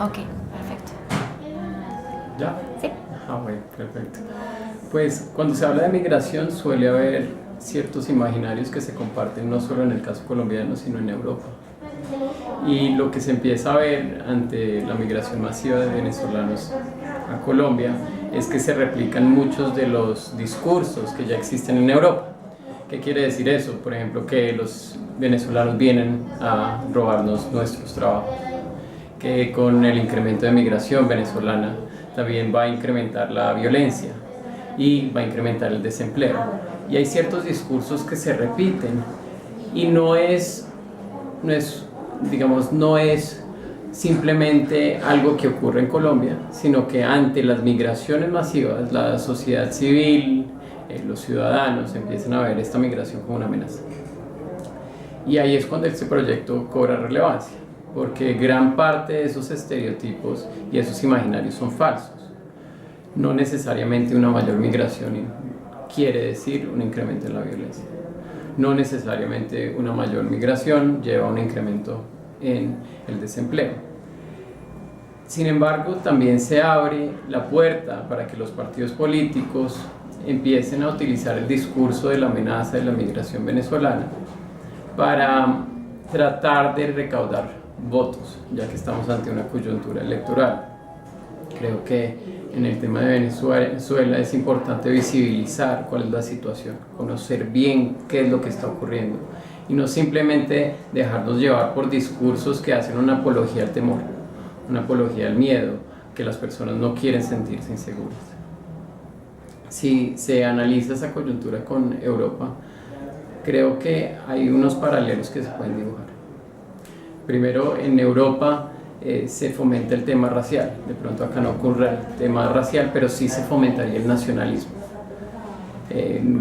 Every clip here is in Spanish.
Ok, perfecto. ¿Ya? Sí. Bueno, perfecto. Pues cuando se habla de migración suele haber ciertos imaginarios que se comparten no solo en el caso colombiano, sino en Europa. Y lo que se empieza a ver ante la migración masiva de venezolanos a Colombia es que se replican muchos de los discursos que ya existen en Europa. ¿Qué quiere decir eso? Por ejemplo, que los venezolanos vienen a robarnos nuestros trabajos, que con el incremento de migración venezolana también va a incrementar la violencia y va a incrementar el desempleo. Y hay ciertos discursos que se repiten y no es simplemente algo que ocurre en Colombia, sino que ante las migraciones masivas, la sociedad civil, los ciudadanos empiezan a ver esta migración como una amenaza. Y ahí es cuando este proyecto cobra relevancia, porque gran parte de esos estereotipos y esos imaginarios son falsos. No necesariamente una mayor migración quiere decir un incremento en la violencia. No necesariamente una mayor migración lleva a un incremento en el desempleo. Sin embargo, también se abre la puerta para que los partidos políticos empiecen a utilizar el discurso de la amenaza de la migración venezolana para tratar de recaudar votos, ya que estamos ante una coyuntura electoral. Creo que en el tema de Venezuela es importante visibilizar cuál es la situación, conocer bien qué es lo que está ocurriendo y no simplemente dejarnos llevar por discursos que hacen una apología al temor, una apología al miedo, que las personas no quieren sentirse inseguras. Si se analiza esa coyuntura con Europa, creo que hay unos paralelos que se pueden dibujar. Primero, en Europa se fomenta el tema racial. De pronto acá no ocurre el tema racial, pero sí se fomentaría el nacionalismo.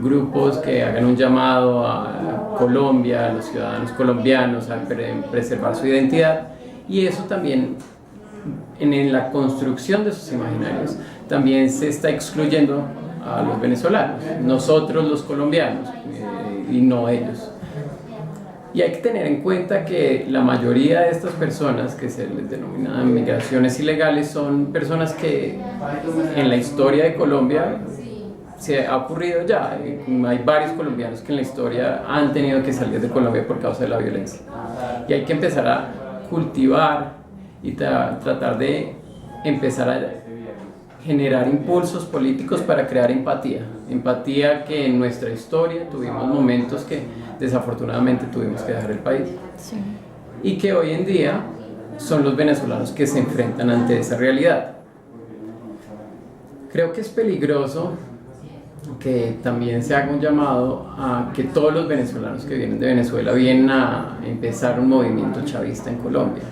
Grupos que hagan un llamado a Colombia, a los ciudadanos colombianos, a preservar su identidad, y eso también, en la construcción de sus imaginarios, también se está excluyendo a los venezolanos, nosotros los colombianos, y no ellos. Y hay que tener en cuenta que la mayoría de estas personas que se les denominan migraciones ilegales son personas que en la historia de Colombia se ha ocurrido ya. Hay varios colombianos que en la historia han tenido que salir de Colombia por causa de la violencia. Y hay que empezar a cultivar y tratar de empezar a generar impulsos políticos para crear empatía. Empatía que en nuestra historia tuvimos momentos que desafortunadamente tuvimos que dejar el país. Sí. Y que hoy en día son los venezolanos que se enfrentan ante esa realidad. Creo que es peligroso que también se haga un llamado a que todos los venezolanos que vienen de Venezuela vienen a empezar un movimiento chavista en Colombia.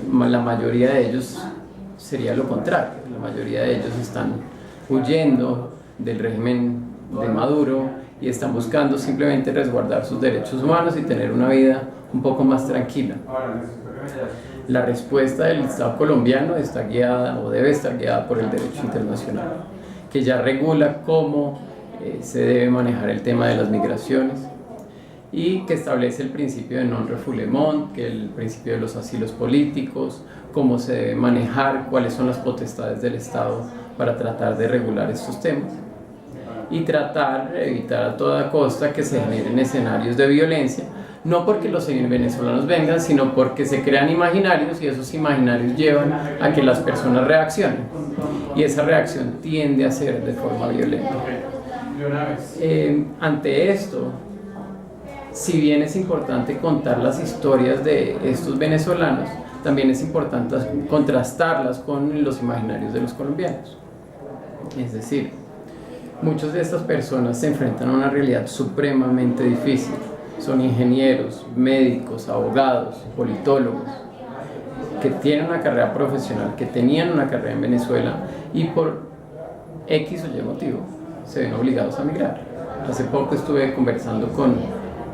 La mayoría de ellos sería lo contrario. La mayoría de ellos están huyendo del régimen de Maduro y están buscando simplemente resguardar sus derechos humanos y tener una vida un poco más tranquila. La respuesta del Estado colombiano está guiada o debe estar guiada por el derecho internacional, que ya regula cómo se debe manejar el tema de las migraciones y que establece el principio de non-refoulement, que es el principio de los asilos políticos, cómo se debe manejar, cuáles son las potestades del Estado para tratar de regular estos temas y tratar de evitar a toda costa que se generen escenarios de violencia, no porque los venezolanos vengan, sino porque se crean imaginarios y esos imaginarios llevan a que las personas reaccionen y esa reacción tiende a ser de forma violenta. Ante esto, si bien es importante contar las historias de estos venezolanos, también es importante contrastarlas con los imaginarios de los colombianos. Es decir, muchas de estas personas se enfrentan a una realidad supremamente difícil. Son ingenieros, médicos, abogados, politólogos, que tienen una carrera profesional, que tenían una carrera en Venezuela y por X o Y motivo se ven obligados a migrar. Hace poco estuve conversando con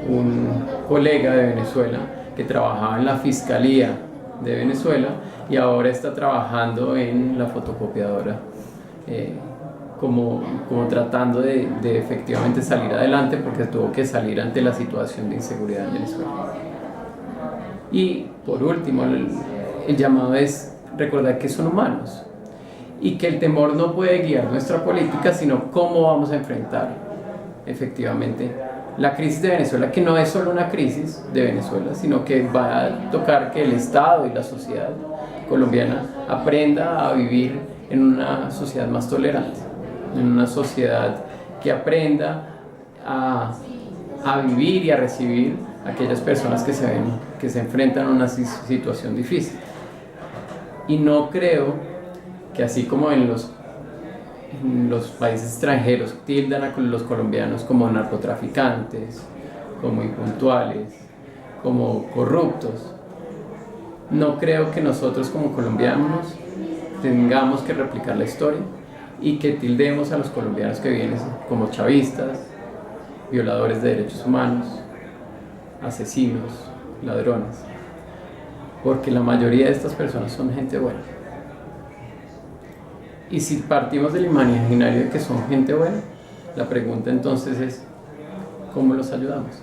un colega de Venezuela que trabajaba en la Fiscalía de Venezuela y ahora está trabajando en la fotocopiadora como tratando de efectivamente salir adelante porque tuvo que salir ante la situación de inseguridad en Venezuela. Y por último, el llamado es recordar que son humanos y que el temor no puede guiar nuestra política, sino cómo vamos a enfrentar efectivamente la crisis de Venezuela, que no es solo una crisis de Venezuela, sino que va a tocar que el Estado y la sociedad colombiana aprenda a vivir en una sociedad más tolerante, en una sociedad que aprenda a vivir y a recibir a aquellas personas que se enfrentan a una situación difícil. Y no creo que así como en los países extranjeros tildan a los colombianos como narcotraficantes, como impuntuales, como corruptos, no creo que nosotros como colombianos tengamos que replicar la historia y que tildemos a los colombianos que vienen como chavistas, violadores de derechos humanos, asesinos, ladrones, porque la mayoría de estas personas son gente buena. Y si partimos del imaginario de que son gente buena, la pregunta entonces es, ¿cómo los ayudamos?